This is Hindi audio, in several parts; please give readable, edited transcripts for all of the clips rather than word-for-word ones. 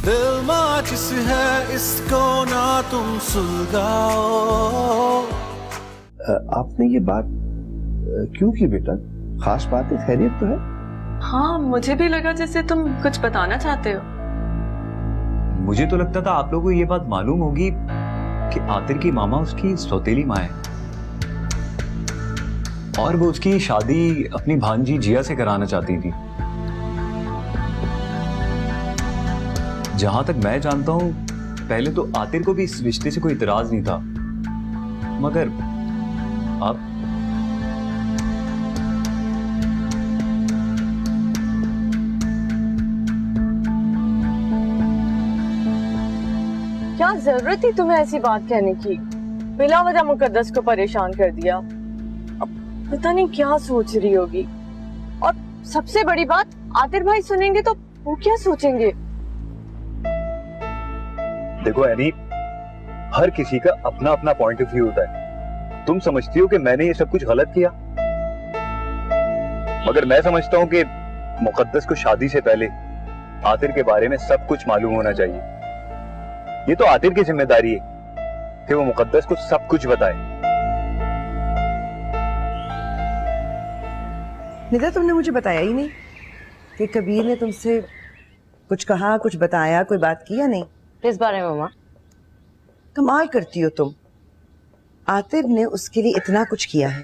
दिल माचिस है इसको ना तुम सुलगाओ। आपने ये बात क्यों की बेटा? खास बात है? खैरियत तो है? हाँ, मुझे भी लगा जैसे तुम कुछ बताना चाहते हो। मुझे तो लगता था आप लोगों को ये बात मालूम होगी कि आतिर की मामा उसकी सौतेली माँ है और वो उसकी शादी अपनी भांजी जिया से कराना चाहती थी। जहां तक मैं जानता हूं, पहले तो आतिर को भी इस रिश्ते से कोई इतराज नहीं था, मगर अब क्या जरूरत थी तुम्हें ऐसी बात कहने की? बिला वजह मुकद्दस को परेशान कर दिया। अब पता नहीं क्या सोच रही होगी। और सबसे बड़ी बात, आतिर भाई सुनेंगे तो वो क्या सोचेंगे? देखो एनी, हर किसी का अपना अपना पॉइंट ऑफ व्यू होता है। तुम समझती हो कि मैंने ये सब कुछ गलत किया, मगर मैं समझता हूं कि मुकद्दस को शादी से पहले आतिर के बारे में सब कुछ मालूम होना चाहिए। ये तो आतिर की जिम्मेदारी है कि वो मुकद्दस को सब कुछ बताए। निदा, तुमने मुझे बताया ही नहीं कि कबीर ने तुमसे कुछ कहा, कुछ बताया, कोई बात की या नहीं? किस बारे में मामा? कमाल करती हो तुम। आतिर ने उसके लिए इतना कुछ किया है,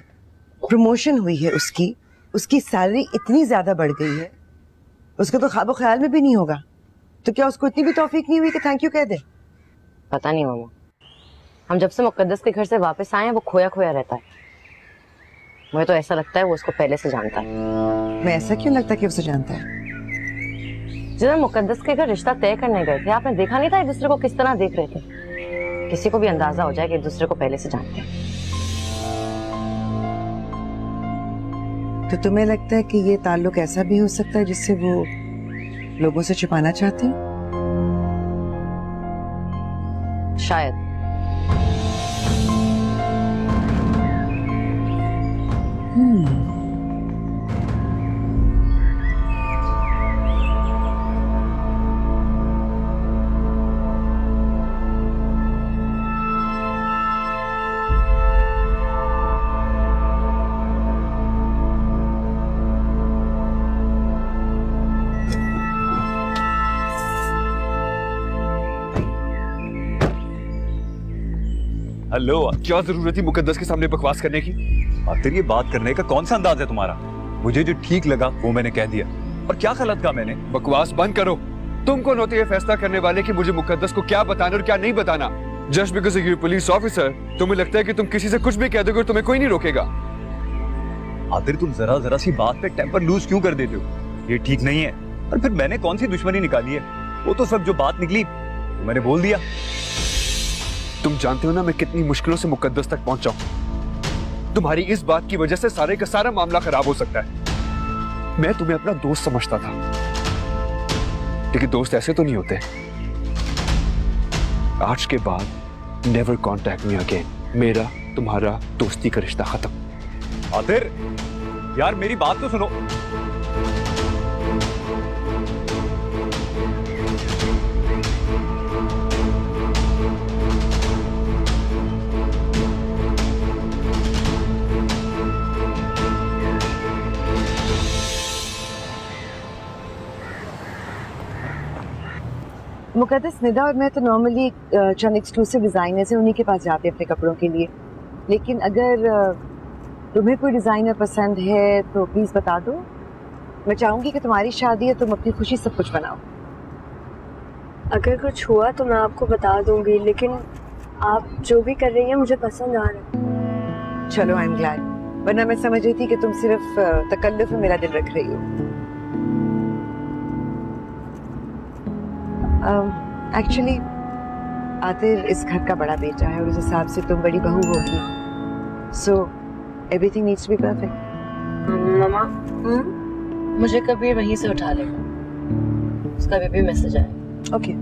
प्रमोशन हुई है उसकी सैलरी इतनी ज्यादा बढ़ गई है, उसका तो ख्वाब ख्याल में भी नहीं होगा। तो क्या उसको इतनी भी तौफीक नहीं हुई कि थैंक यू कह दे? पता नहीं मामा, हम जब से मुकद्दस के घर से वापस आए हैं वो खोया खोया रहता है। मुझे तो ऐसा लगता है वो उसको पहले से जानता है। मैं ऐसा क्यों लगता कि उसे जानता है? जिधर मुकद्दस के घर रिश्ता तय करने गए थे, आपने देखा नहीं था एक दूसरे को किस तरह देख रहे थे? किसी को भी अंदाजा हो जाए कि एक दूसरे को पहले से जानते हैं। तो तुम्हें लगता है कि ये ताल्लुक ऐसा भी हो सकता है जिससे वो लोगों से छिपाना चाहती है? शायद। हेलो, क्या जरूरत थी मुकद्दस के सामने बकवास करने की? आतिर, ये बात करने का कौन सा अंदाज है तुम्हारा? मुझे जो ठीक लगा वो मैंने कह दिया। और क्या गलत कहा मैंने? बकवास बंद करो। तुम कौन होते ये फैसला करने वाले कि मुझे मुकद्दस को क्या बताना और क्या नहीं बताना? Just because you police officer, तुम्हें लगता है कि तुम किसी से कुछ भी कह दोगे और तुम्हें कोई नहीं रोकेगा? आतिर, तुम जरा सी बात पे टेम्पर लूज क्यों कर देते हो? ये ठीक नहीं है। और फिर मैंने कौन सी दुश्मनी निकाली है? वो तो सब जो बात निकली तो मैंने बोल दिया। तुम जानते हो ना मैं कितनी मुश्किलों से मुकद्दस तक पहुंचा हूं। तुम्हारी इस बात की वजह से सारे का सारा मामला खराब हो सकता है। मैं तुम्हें अपना दोस्त समझता था, लेकिन दोस्त ऐसे तो नहीं होते। आज के बाद नेवर कॉन्टैक्ट मी अगेन। मेरा तुम्हारा दोस्ती का रिश्ता खत्म। आतिर, यार मेरी बात तो सुनो। मुकद्दस, निदा और मैं तो नॉर्मली चंद एक्सक्लूसिव डिजाइनर्स हैं, उन्हीं के पास जाते हैं अपने कपड़ों के लिए। लेकिन अगर तुम्हें कोई डिजाइनर पसंद है तो प्लीज बता दो। मैं चाहूंगी कि तुम्हारी शादी है, तुम अपनी खुशी सब कुछ बनाओ। अगर कुछ हुआ तो मैं आपको बता दूंगी, लेकिन आप जो भी कर रही हैं मुझे पसंद आ रहा है। चलो, आई एम ग्लैड, वरना मैं समझ रही थी कि तुम सिर्फ तकल्लुफ में मेरा दिल रख रही हो। एक्चुअली आतिर इस घर का बड़ा बेटा है और उस हिसाब से तुम बड़ी बहू होगी। So everything needs to be perfect. मामा, मुझे कभी वहीं से उठा लेगा, उसका भी मैसेज आया। ओके।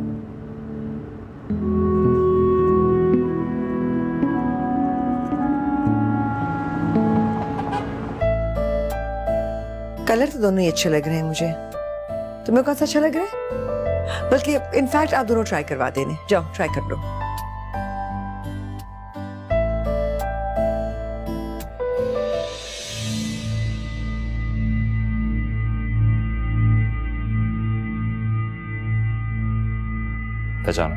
कलर तो दोनों ही अच्छे लग रहे हैं मुझे। तुम्हें कौन सा अच्छा लग रहा है? बल्कि इनफैक्ट आप दोनों ट्राई करवा देने, जाओ ट्राई कर लो। पहचाना?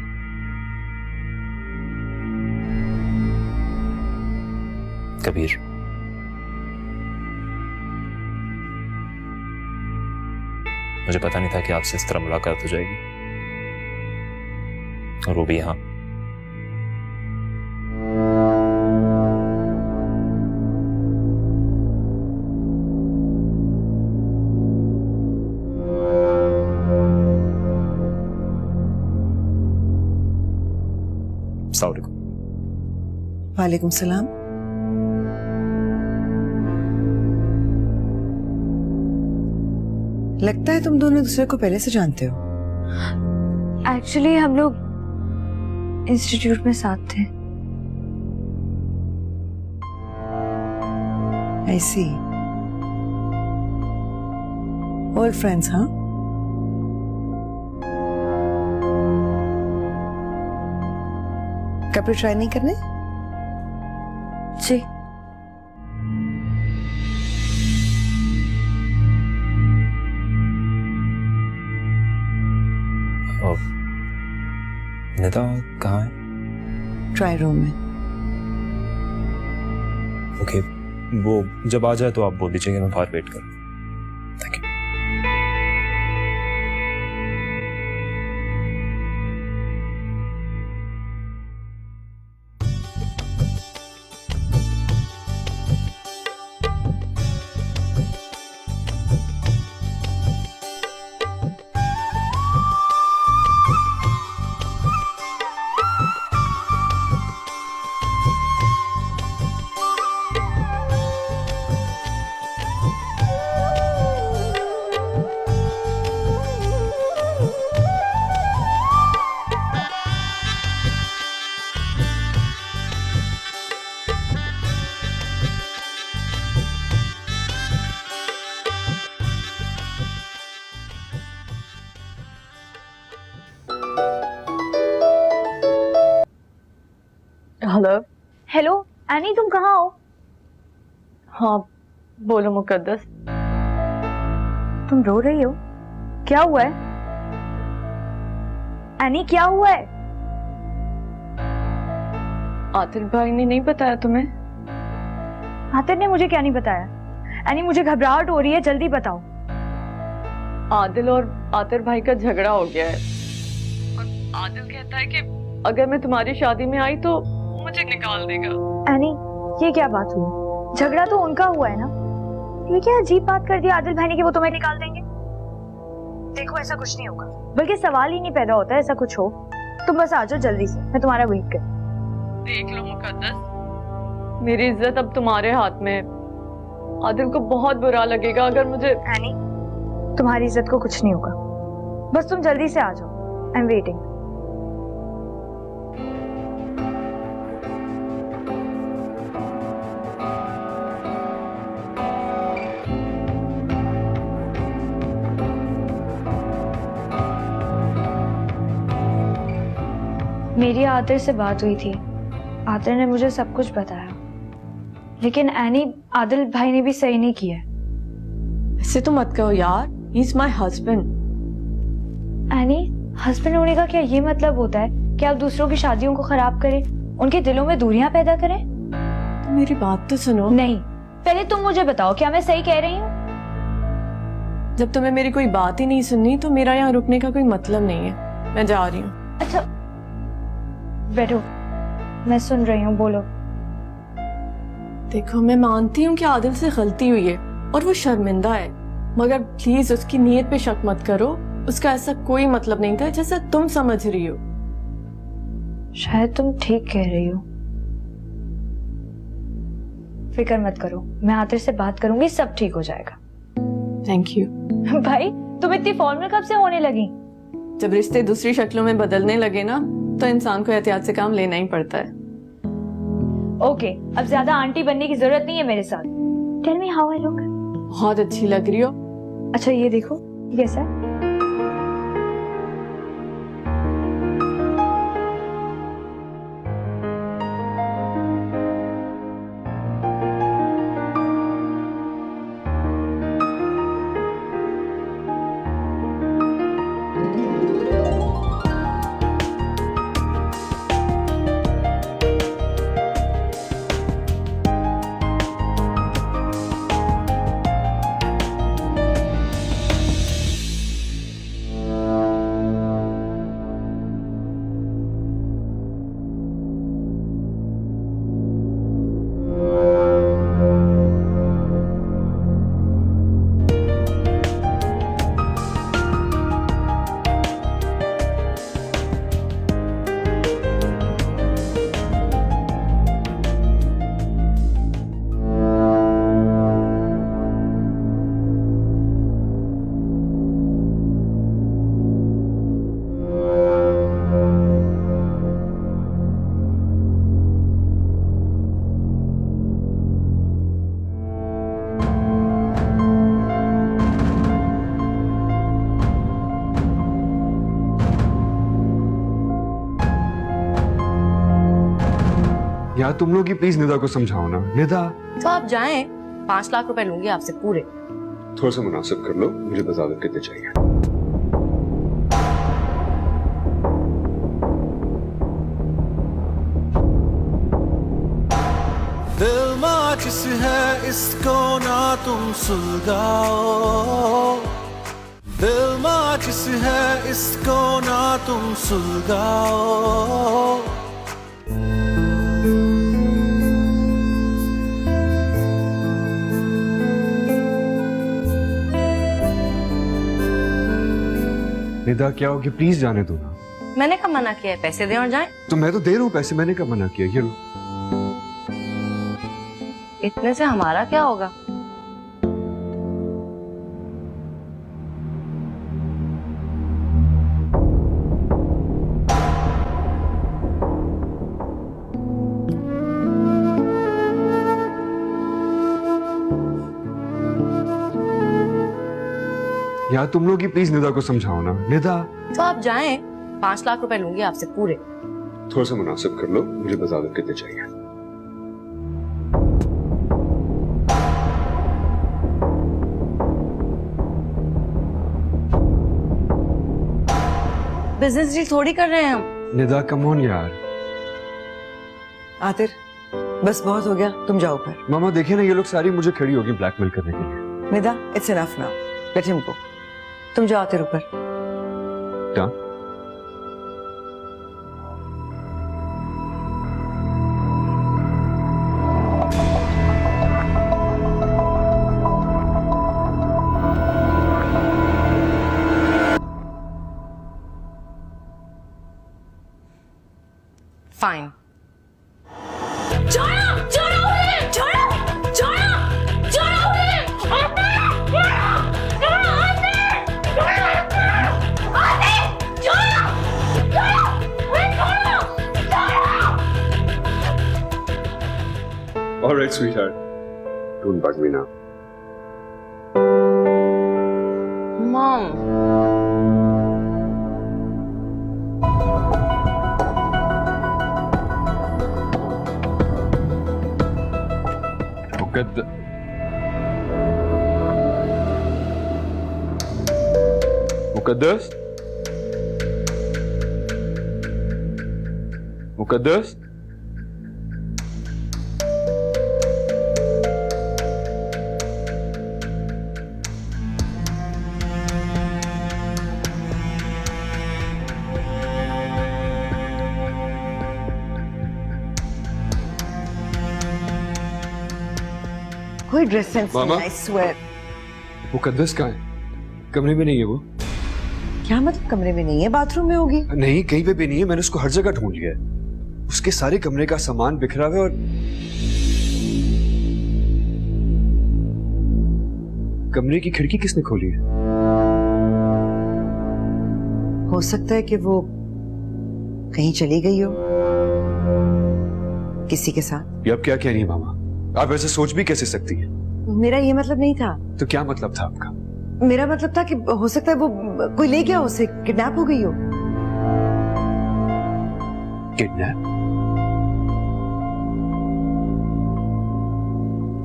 कबीर। मुझे पता नहीं था कि आपसे इस तरह मुलाकात हो जाएगी, और वो भी यहाँ। अस्सलाम वालेकुम। वालेकुम सलाम। लगता है तुम दोनों दूसरे को पहले से जानते हो। एक्चुअली हम लोग इंस्टीट्यूट में साथ थे। I see. Old friends, हाँ? कपड़े ट्राई नहीं करने? जी। निदा कहाँ है? ट्राई रूम में। ओके, वो जब आ जाए तो आप बोल दीजिएगा, मैं बाहर वेट करूँ। Thank you. Hello. Hello any, तुम कहाँ हो? हाँ बोलो मुकद्दस। तुम रो रही हो? क्या हुआ है एनी, क्या हुआ है? आतिल भाई ने नहीं बताया तुम्हें? आतिल ने मुझे क्या नहीं बताया? एनी मुझे घबराहट हो रही है, जल्दी बताओ। आदिल और आतिल भाई का झगड़ा हो गया है, और आदिल कहता है कि अगर मैं तुम्हारी शादी में आई तो मुझे निकाल देगा। एनी ये क्या बात हुई? झगड़ा तो उनका हुआ है ना? ये क्या अजीब बात कर दी आदिल भाई ने कि वो तुम्हें निकाल देंगे? देखो ऐसा कुछ नहीं होगा, बल्कि सवाल ही नहीं पैदा होता है ऐसा कुछ हो। तुम बस आ जाओ जल्दी से, मैं तुम्हारा वेट कर। देख लो मुकद्दस, मेरी इज्जत अब तुम्हारे हाथ में है। आदिल को बहुत बुरा लगेगा अगर मुझे। एनी तुम्हारी इज्जत को कुछ नहीं होगा, बस तुम जल्दी से आ जाओ। I am waiting. मेरी आतिल से बात हुई थी, आतिल ने मुझे सब कुछ बताया, लेकिन एनी आदिल भाई ने भी सही नहीं किया। ऐसे तो मत कहो यार, he is my husband. Any husband होने का क्या ये मतलब होता है कि आप दूसरों की शादियों को खराब करें, उनके दिलों में दूरियां पैदा करें? तो मेरी बात तो सुनो। नहीं, पहले तुम मुझे बताओ क्या मैं सही कह रही हूँ? जब तुम्हें मेरी कोई बात ही नहीं सुननी तो मेरा यहाँ रुकने का कोई मतलब नहीं है, मैं जा रही हूँ। अच्छा बैठो, मैं सुन रही हूँ, बोलो। देखो मैं मानती हूँ कि आदिल से गलती हुई है और वो शर्मिंदा है, मगर प्लीज उसकी नीयत पे शक मत करो। उसका ऐसा कोई मतलब नहीं था जैसा तुम समझ रही हो। शायद तुम ठीक कह रही हो। फिक्र मत करो, मैं आतिल से बात करूंगी, सब ठीक हो जाएगा। Thank you. भाई तुम इतनी फॉर्मल कब से होने लगी? जब रिश्ते दूसरी शक्लों में बदलने लगे ना, तो इंसान को एहतियात से काम लेना ही पड़ता है। ओके, अब ज्यादा आंटी बनने की जरूरत नहीं है मेरे साथ। Tell me how I look. बहुत अच्छी लग रही हो। अच्छा ये देखो, ये कैसा है? यार तुम लोग ही प्लीज निदा को समझाओ ना। निदा तो आप जाएं, 5 लाख रुपए लूंगी आपसे पूरे। थोड़ा सा मुनासिब कर लो, मुझे बता दो कितने चाहिए। दिल माचिस है इसको ना तुम सुलगाओ, दिल माचिस है इसको ना तुम सुलगाओ। निदा क्या होगी, प्लीज जाने दो ना। मैंने कब मना किया है? पैसे दें और जाएं। तो मैं तो दे रहा हूँ पैसे, मैंने कब मना किया? ये लो। इतने से हमारा क्या होगा? यार तुम लोग ही प्लीज निदा को समझाओ ना। निदा तो आप जाएं, 5 लाख रुपए लूंगी आपसे पूरे। थोड़ा सा मुनासिब कर लो, मुझे बता दो कितने चाहिए। बिजनेस डील थोड़ी कर रहे हैं हम। निदा कम ऑन यार। आतिर बस बहुत हो गया, तुम जाओ ऊपर। मामा देखिए ना, ये लोग सारी मुझे खड़ी होगी ब्लैकमेल करने के लिए। Nida it's enough now, let him go. तुम जाओ आतिर ऊपर। क्या? Fine. All right, sweetheart. Don't bug me now. Mom, Muqaddas, Muqaddas, कोई ड्रेस सेंस मामा? नहीं, I swear। मुकद्दस कहाँ है? कमरे में नहीं है वो? क्या मतलब कमरे में नहीं है? बाथरूम में होगी। नहीं, कहीं पे भी नहीं है, मैंने उसको हर जगह ढूंढ लिया है। उसके सारे कमरे का सामान बिखरा हुआ है और कमरे की खिड़की किसने खोली है? हो सकता है कि वो कहीं चली गई हो किसी के साथ। ये आप क्या कह रही है मामा? आप ऐसे सोच भी कैसे सकती हैं? मेरा ये मतलब नहीं था। तो क्या मतलब था आपका? मेरा मतलब था कि हो सकता है वो कोई ले गया, उसे किडनैप हो गई हो। किडनैप?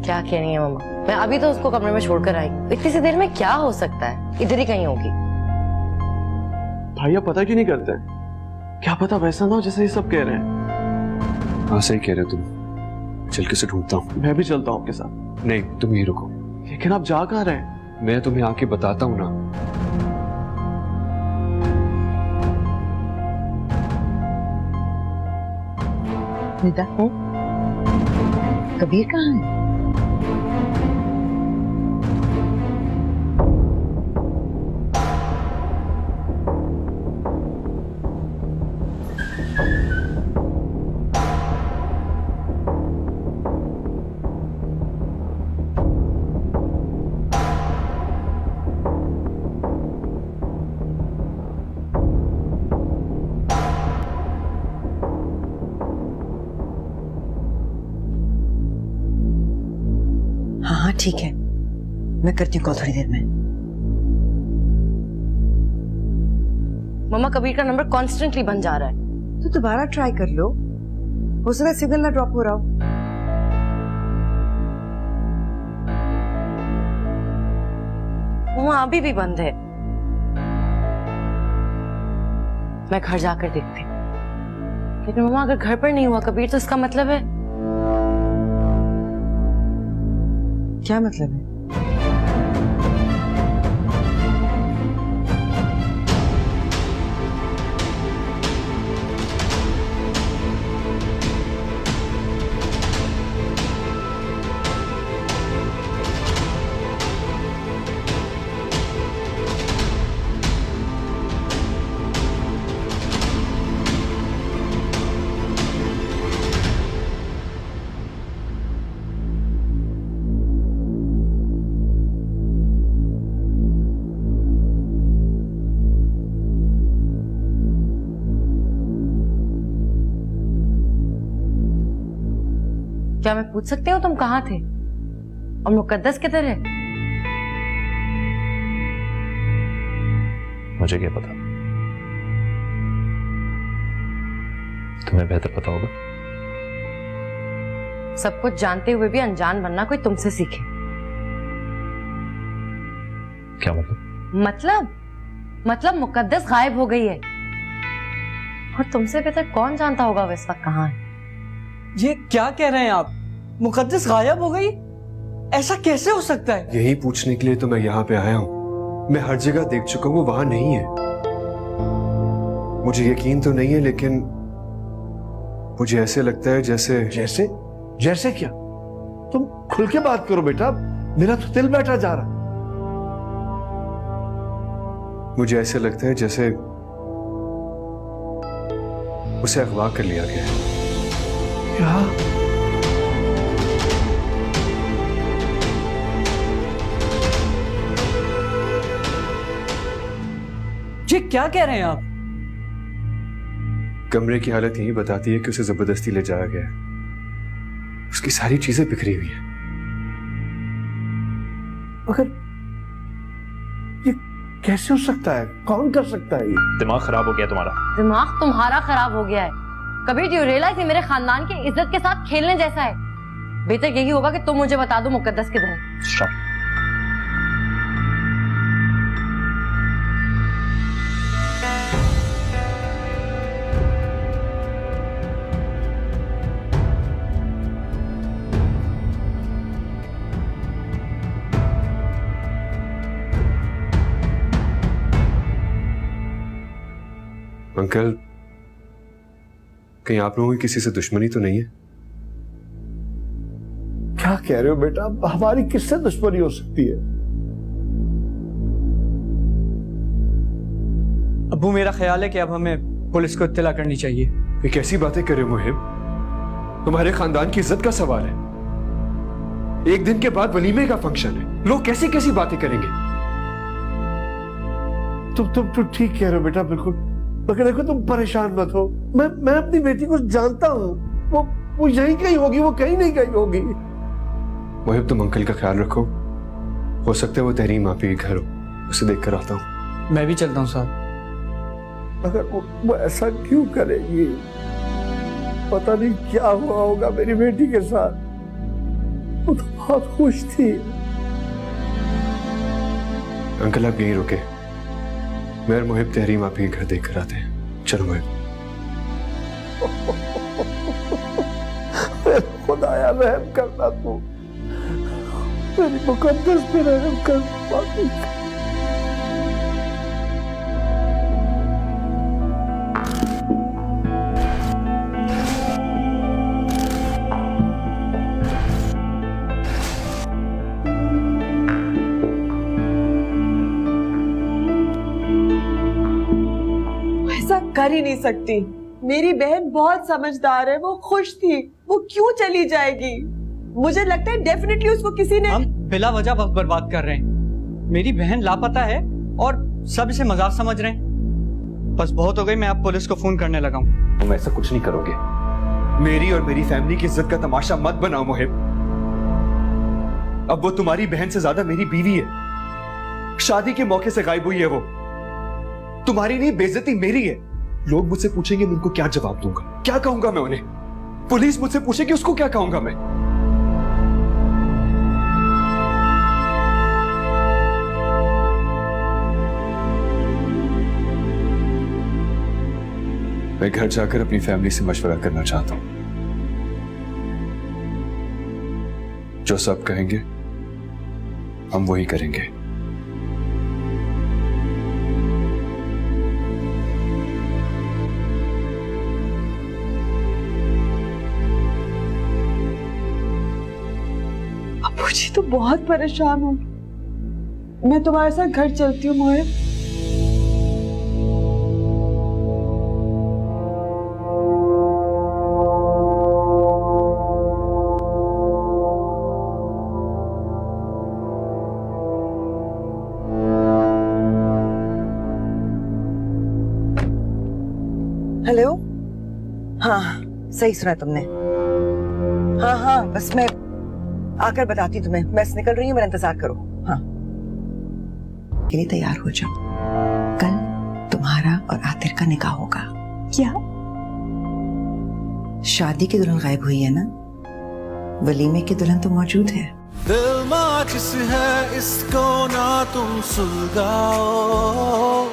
क्या कह रही है मम्मा? मैं अभी तो उसको कमरे में छोड़कर आई। इतनी सी देर में क्या हो सकता है? इधर ही कहीं होगी। भैया पता क्यों नहीं करते? क्या पता वैसा ना हो जैसे ये सब कह रहे हैं। हाँ सही कह रहे हो तुम। चल के से ढूंढता हूँ। मैं भी चलता हूँ आपके साथ। नहीं, तुम यहीं रुको। लेकिन आप जा कहाँ रहे हैं? मैं तुम्हें आके बताता हूँ ना। निदा, कबीर कहाँ है? हाँ ठीक है, मैं करती हूँ कॉल थोड़ी देर में। मम्मा, कबीर का नंबर कॉन्स्टेंटली बंद जा रहा है। तो दोबारा ट्राई कर लो। हो सकता है सिग्नल ना ड्रॉप हो रहा हो। वहाँ अभी भी बंद है। मैं घर जाकर देखती हूँ। लेकिन मम्मा अगर घर पर नहीं हुआ कबीर तो इसका मतलब है। क्या मतलब है? क्या मैं पूछ सकती हूँ तुम कहाँ थे और मुकद्दस किधर है? मुझे क्या पता, तुम्हें बेहतर पता होगा। सब कुछ जानते हुए भी अनजान बनना कोई तुमसे सीखे। क्या मतलब? मतलब मुकद्दस गायब हो गई है और तुमसे बेहतर कौन जानता होगा वो इस वक्त कहाँ है। ये क्या कह रहे हैं आप? मुकद्दस गायब हो गई? ऐसा कैसे हो सकता है? यही पूछने के लिए तो मैं यहाँ पे आया हूँ। मैं हर जगह देख चुका हूँ, वो वहां नहीं है। मुझे यकीन तो नहीं है, लेकिन मुझे ऐसे लगता है जैसे जैसे क्या? तुम खुल के बात करो बेटा, मेरा तो दिल बैठा जा रहा। मुझे ऐसे लगता है जैसे उसे अगवा कर लिया गया है। क्या? ये क्या कह रहे हैं आप? कमरे की हालत यही बताती है कि उसे जबरदस्ती ले जाया गया है। उसकी सारी चीजें बिखरी हुई हैं। मगर ये कैसे हो सकता है? कौन कर सकता है ये? दिमाग खराब हो गया तुम्हारा। दिमाग तुम्हारा खराब हो गया है। कबीर, डू यू रियलाइज ये मेरे खानदान की इज्जत के साथ खेलने जैसा है। बेहतर यही होगा कि तुम मुझे बता दो मुकद्दस किधर है। Stop. अंकल, कहीं आप लोगों की किसी से दुश्मनी तो नहीं है? क्या कह रहे हो बेटा? हमारी किससे दुश्मनी हो सकती है? अब्बू, मेरा ख्याल है कि अब हमें पुलिस को इत्तला करनी चाहिए। ये कैसी बातें कर रहे हो मुहिब? तुम्हारे खानदान की इज्जत का सवाल है। एक दिन के बाद वलीमे का फंक्शन है, लोग कैसी कैसी बातें करेंगे। तुम ठीक कह रहे हो बेटा, बिल्कुल। मगर देखो, तुम परेशान मत हो। मैं अपनी बेटी को जानता हूँ। वो यहीं कहीं होगी, वो कहीं नहीं गई होगी। मुहिब, तुम अंकल का ख्याल रखो। हो सकता है वो तहरीम आप ही घर हो, उसे देख कर आता हूँ। मैं भी चलता हूँ साहब। मगर वो ऐसा क्यों करेगी? पता नहीं क्या हुआ होगा मेरी बेटी के साथ। वो तो बहुत खुश थी। अंकल, आप यहीं रुके। मैं और मुहिब तहरीम आप ही घर देख कर आते हैं। चलो मुहिब। खुदाया रहम करना तू, मेरी मुकद्दस पे रहम कर। ऐसा कर ही नहीं सकती। मेरी बहन बहुत समझदार है, वो खुश थी, वो क्यों चली जाएगी? मुझे लगता है डेफिनेटली उसको किसी ने। हम बिला वजह वक्त बर्बाद कर रहे हैं। मेरी बहन लापता है और सब इसे मजाक समझ रहे हैं। बस बहुत हो गई, मैं अब पुलिस को फोन करने लगा हूँ। तुम ऐसा कुछ नहीं करोगे। मेरी और मेरी फैमिली की इज्जत का तमाशा मत बनाओ मुहिब। अब वो तुम्हारी बहन से ज्यादा मेरी बीवी है। शादी के मौके से गायब हुई है वो। तुम्हारी नहीं, बेइज्जती मेरी है। लोग मुझसे पूछेंगे, मैं उनको क्या जवाब दूंगा? क्या कहूंगा मैं उन्हें? पुलिस मुझसे पूछेगी उसको क्या कहूंगा मैं? मैं घर जाकर अपनी फैमिली से मशवरा करना चाहता हूं। जो सब कहेंगे हम वही करेंगे। मुझे तो बहुत परेशान हूँ। मैं तुम्हारे साथ घर चलती हूँ मोहिब। हेलो। हाँ सही सुना तुमने। हाँ हाँ बस मैं आकर बताती हूँ तुम्हें। बस निकल रही हूँ, मेरा इंतजार करो। हाँ के लिए तैयार हो जाओ। कल तुम्हारा और आतिर का निकाह होगा। क्या? शादी की दुल्हन गायब हुई है ना, वलीमे की दुल्हन तो मौजूद है। दिल माचिस है इसको ना तुम सुलगाओ,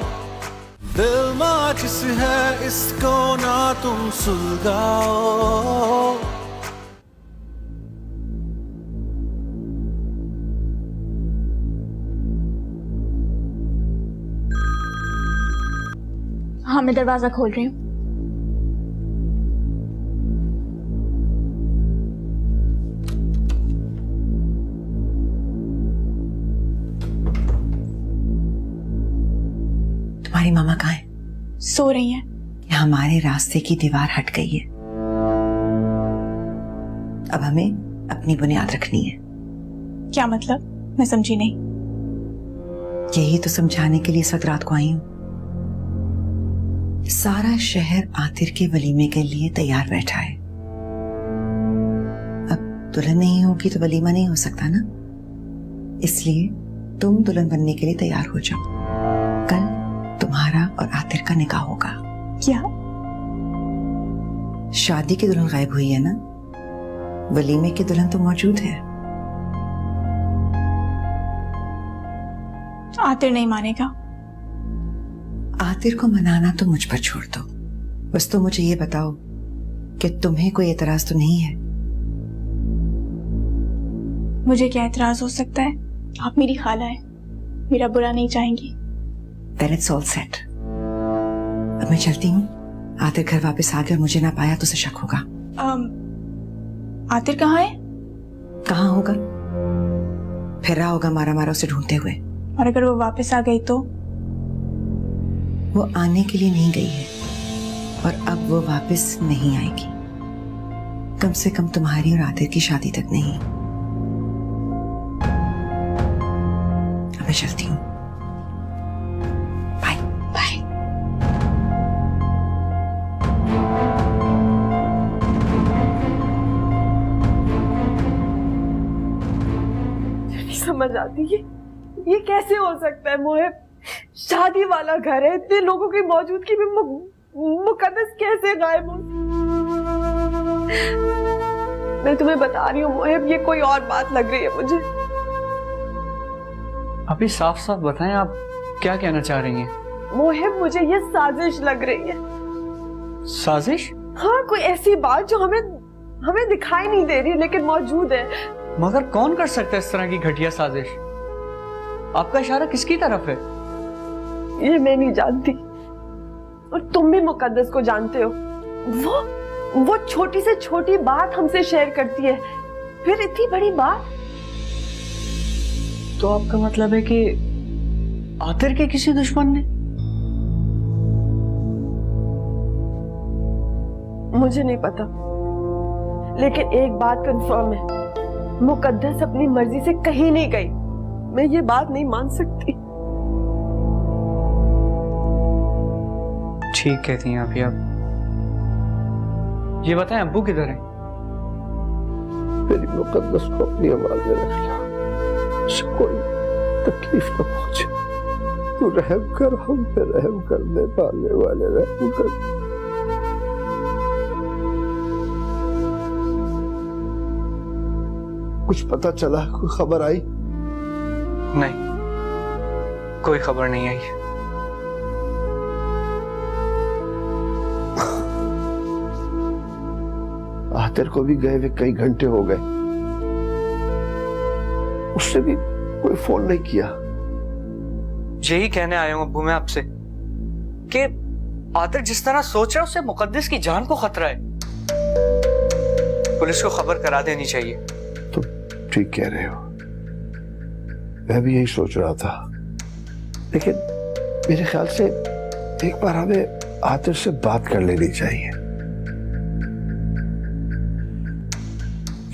दिल माचिस है इसको ना तुम सुलगाओ। हाँ मैं दरवाजा खोल रही हूँ। तुम्हारी मामा कहाँ है? सो रही हैं। हमारे रास्ते की दीवार हट गई है, अब हमें अपनी बुनियाद रखनी है। क्या मतलब? मैं समझी नहीं। यही तो समझाने के लिए इस वक्त रात को आई हूं। सारा शहर आतिर के वलीमे के लिए तैयार बैठा है। अब दुल्हन नहीं होगी तो वलीमा नहीं हो सकता ना, इसलिए तुम दुल्हन बनने के लिए तैयार हो जाओ। कल तुम्हारा और आतिर का निकाह होगा। क्या? शादी की दुल्हन गायब हुई है ना, वलीमे की दुल्हन तो मौजूद है। आतिर नहीं मानेगा। आतिर को मनाना तो मुझ पर छोड़ दो, बस तो मुझे ये बताओ कि तुम्हें कोई एतराज तो नहीं है? मुझे क्या एतराज हो सकता है? आप मेरी खाला है, मेरा बुरा नहीं चाहेंगी। Then it's all set. अब मैं चलती हूँ। आतिर घर वापस आ गया, मुझे ना पाया तो उसे शक होगा। आतिर कहाँ है? कहाँ होगा? फिर रहा होगा मारा मारा उसे ढूंढते हुए। और अगर वो वापस आ गई तो? वो आने के लिए नहीं गई है और अब वो वापस नहीं आएगी, कम से कम तुम्हारी और आतिर की शादी तक नहीं। अब मैं चलती हूँ। Bye bye. समझ आती है ये कैसे हो सकता है मोहिब? शादी वाला घर है, इतने लोगों की मौजूदगी में मुकद्दस कैसे गायब हो? मैं तुम्हें बता रही हूँ मोहिब, ये कोई और बात लग रही है मुझे। अभी साफ साफ बताएं आप क्या कहना चाह रही हैं? मोहिब मुझे ये साजिश लग रही है। साजिश? हाँ, कोई ऐसी बात जो हमें दिखाई नहीं दे रही लेकिन मौजूद है। मगर कौन कर सकता है इस तरह की घटिया साजिश? आपका इशारा किसकी तरफ है? ये मैं नहीं जानती और तुम भी मुकद्दस को जानते हो। वो छोटी से छोटी बात हमसे शेयर करती है, फिर इतनी बड़ी बात। तो आपका मतलब है कि आतिर के किसी दुश्मन ने? मुझे नहीं पता, लेकिन एक बात कंफर्म है, मुकद्दस अपनी मर्जी से कहीं नहीं गई। मैं ये बात नहीं मान सकती। ठीक कहती हैं आप। ये बताएं अब्बू किधर हैं? मेरी मुकद्दस को अपनी आवाज़ में रखना, कोई तकलीफ न पहुंचे। तू रहम कर, हम पे रहम करने वाले रहम कर। कुछ पता चला, कोई खबर आई? नहीं, कोई खबर नहीं आई। आतिर को भी गए हुए कई घंटे हो गए, उससे भी कोई फोन नहीं किया। यही कहने आया हूं अब्बू मैं आपसे कि आतिर जिस तरह सोच रहा है उससे मुकद्दस की जान को खतरा है। पुलिस को खबर करा देनी चाहिए। तो ठीक कह रहे हो, मैं भी यही सोच रहा था, लेकिन मेरे ख्याल से एक बार हमें आतिर से बात कर लेनी चाहिए।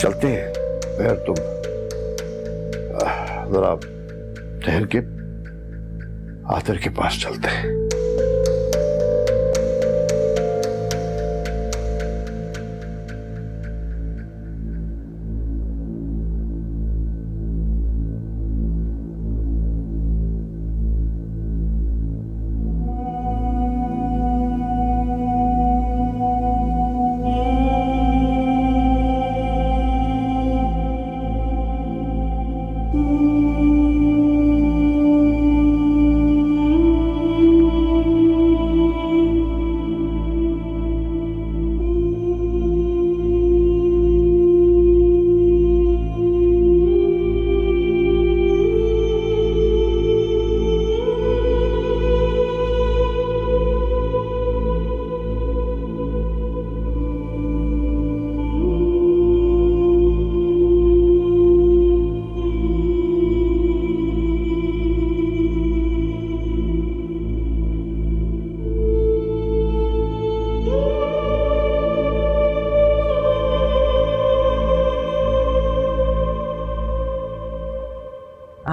चलते हैं, मैं तुम जरा ठहर के आतिर के पास चलते हैं।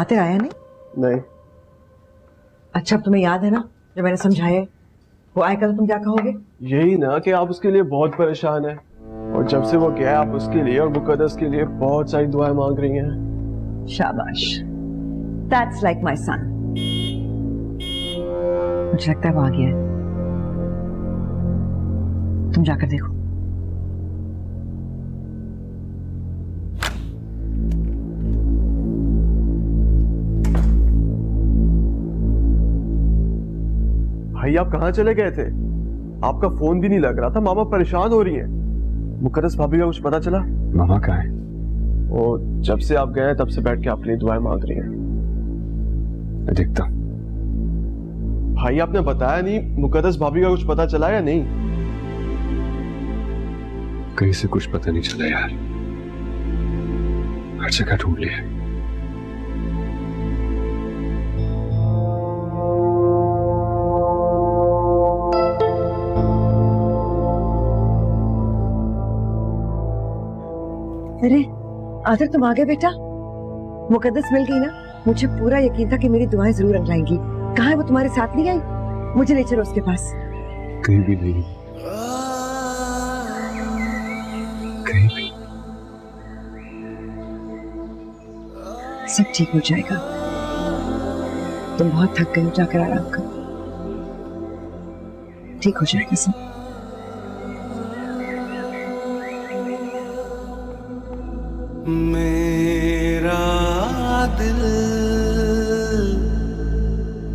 आतिर आया नहीं? नहीं। अच्छा, अब तुम्हें याद है ना जो मैंने समझाया? वो आएगा तो तुम क्या कहोगे? यही ना कि आप उसके लिए बहुत परेशान हैं, और जब से वो गया आप उसके लिए और मुकद्दस के लिए बहुत सारी दुआएं मांग रही हैं। शाबाश, दैट्स लाइक माय सन। मुझे लगता है वो आ गया है, तुम जाकर देखो। भाई आप कहाँ चले गए थे? आपका फोन भी नहीं लग रहा था, मामा परेशान हो रही हैं। मुकद्दस भाभी का कुछ पता चला? मामा कहाँ है? वो जब से आप गए तब से बैठ के आपके लिए दुआएं मांग रही हैं। मैं देखता हूं। भाई आपने बताया नहीं, मुकद्दस भाभी का कुछ पता चला या नहीं? कहीं से कुछ पता नहीं चला यार, हर जगह ढूंढ लिया। अरे आतिर, तुम आ गए बेटा। मुकद्दस मिल गई ना? मुझे पूरा यकीन था कि मेरी दुआएं जरूर रंग लाएंगी। कहाँ है वो? तुम्हारे साथ नहीं आई? मुझे ले चलो उसके पास। कहीं भी नहीं, कहीं भी। सब ठीक हो जाएगा, तुम बहुत थक गई हो, जाकर आराम करो, ठीक हो जाएगा सब। मेरा दिल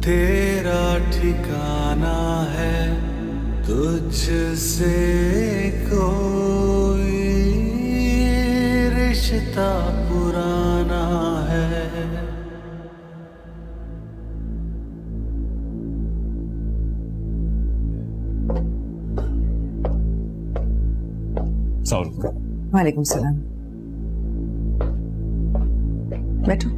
तेरा ठिकाना है, तुझसे कोई रिश्ता पुराना है। वालेकुम सलाम। बैठो।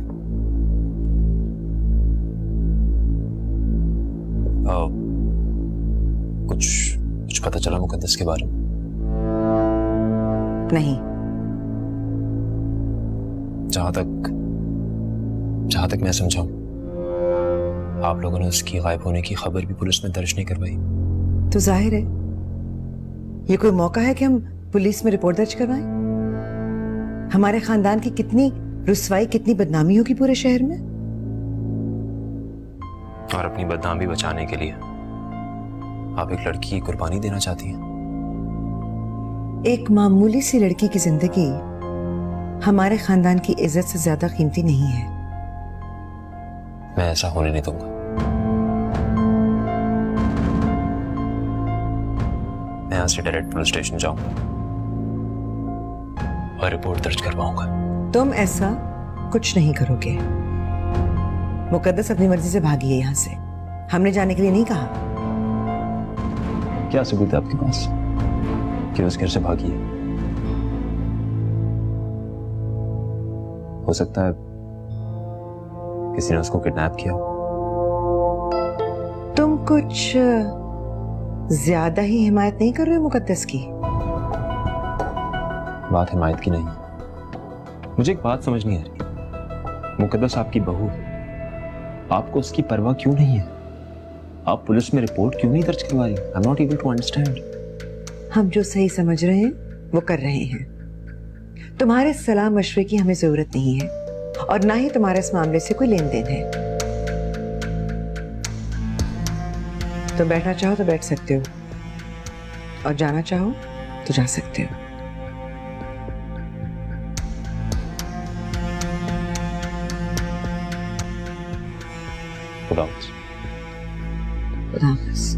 कुछ पता चला मुकद्दस के बारे में? नहीं। जहां तक मैं समझाऊं, आप लोगों ने उसकी गायब होने की खबर भी पुलिस में दर्ज नहीं करवाई। तो जाहिर है ये कोई मौका है कि हम पुलिस में रिपोर्ट दर्ज करवाएं। हमारे खानदान की कितनी रुसवाई, कितनी बदनामी होगी पूरे शहर में। और अपनी बदनामी बचाने के लिए आप एक लड़की की कुर्बानी देना चाहती हैं? एक मामूली सी लड़की की जिंदगी हमारे खानदान की इज्जत से ज्यादा कीमती नहीं है। मैं ऐसा होने नहीं दूंगा। मैं यहाँ से डायरेक्ट पुलिस स्टेशन जाऊंगा और रिपोर्ट दर्ज करवाऊंगा। तुम ऐसा कुछ नहीं करोगे। मुकद्दस अपनी मर्जी से भागी है यहाँ से, हमने जाने के लिए नहीं कहा। क्या सबूत है आपके पास कि उस घर से भागी है? हो सकता है किसी ने उसको किडनैप किया। तुम कुछ ज्यादा ही हिमायत नहीं कर रहे हो मुकद्दस की? बात हिमायत की नहीं है। मुझे एक बात समझ नहीं आ रही, मुकद्दस आपकी बहू है, आपको उसकी परवाह क्यों नहीं है? आप पुलिस में रिपोर्ट क्यों नहीं दर्ज करवा रही? I am not able to understand. हम जो सही समझ रहे हैं वो कर रहे हैं। तुम्हारे सलाह मशवरे की हमें जरूरत नहीं है और ना ही तुम्हारे इस मामले से कोई लेन देन है। तुम बैठना चाहो तो बैठ सकते हो और जाना चाहो तो जा सकते हो। खुदा हाफिज़। खुदा हाफिज़।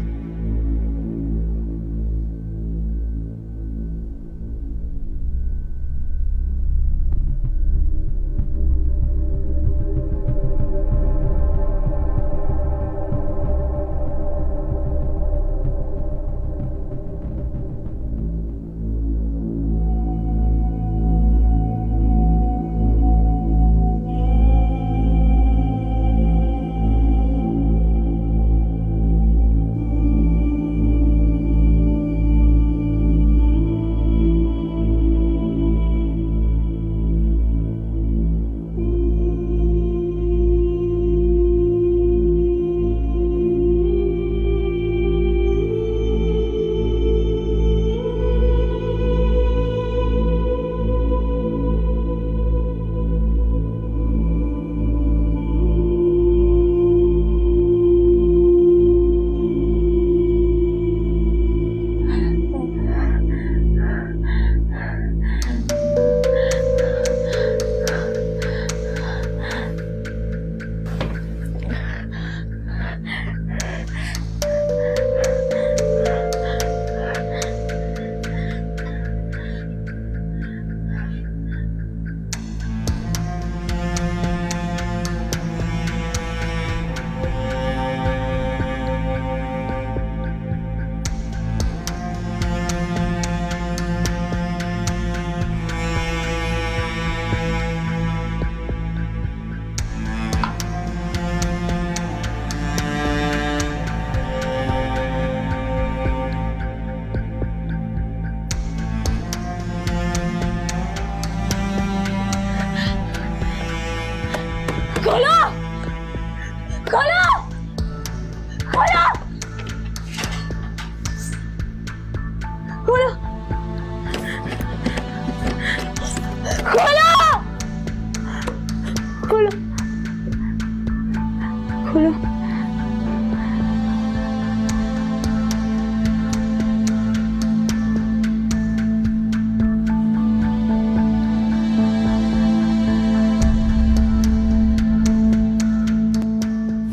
खोलो खोलो खोलो खोलो खोलो खोलो खोलो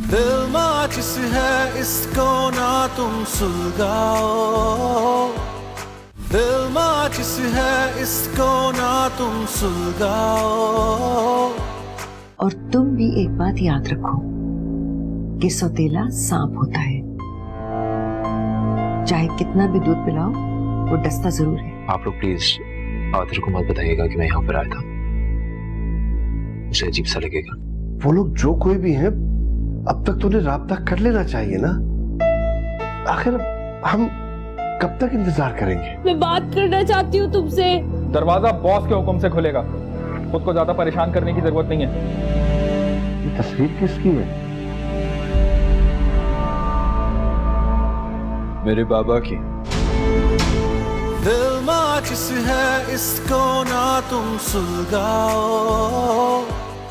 दिल माचिस है इसको ना तुम सुलगाओ, दिल माचिस है इसको ना तुम सुलगाओ। और तुम भी एक बात याद रखो कि सौतेला सांप होता है, चाहे कितना भी दूध पिलाओ वो डसता जरूर है। आप लोग प्लीज आदिर को मत बताइएगा कि मैं यहाँ पर आया था, उसे अजीब सा लगेगा। वो लोग जो कोई भी हैं, अब तक तो उन्हें राब्ता कर लेना चाहिए ना। आखिर हम कब तक इंतजार करेंगे? मैं बात करना चाहती हूँ तुमसे। दरवाजा बॉस के हुक्म से खुलेगा, खुद को ज्यादा परेशान करने की जरूरत नहीं है। ये तस्वीर किसकी है? मेरे बाबा की। दिल माचिस है इसको ना तुम सुलगाओ,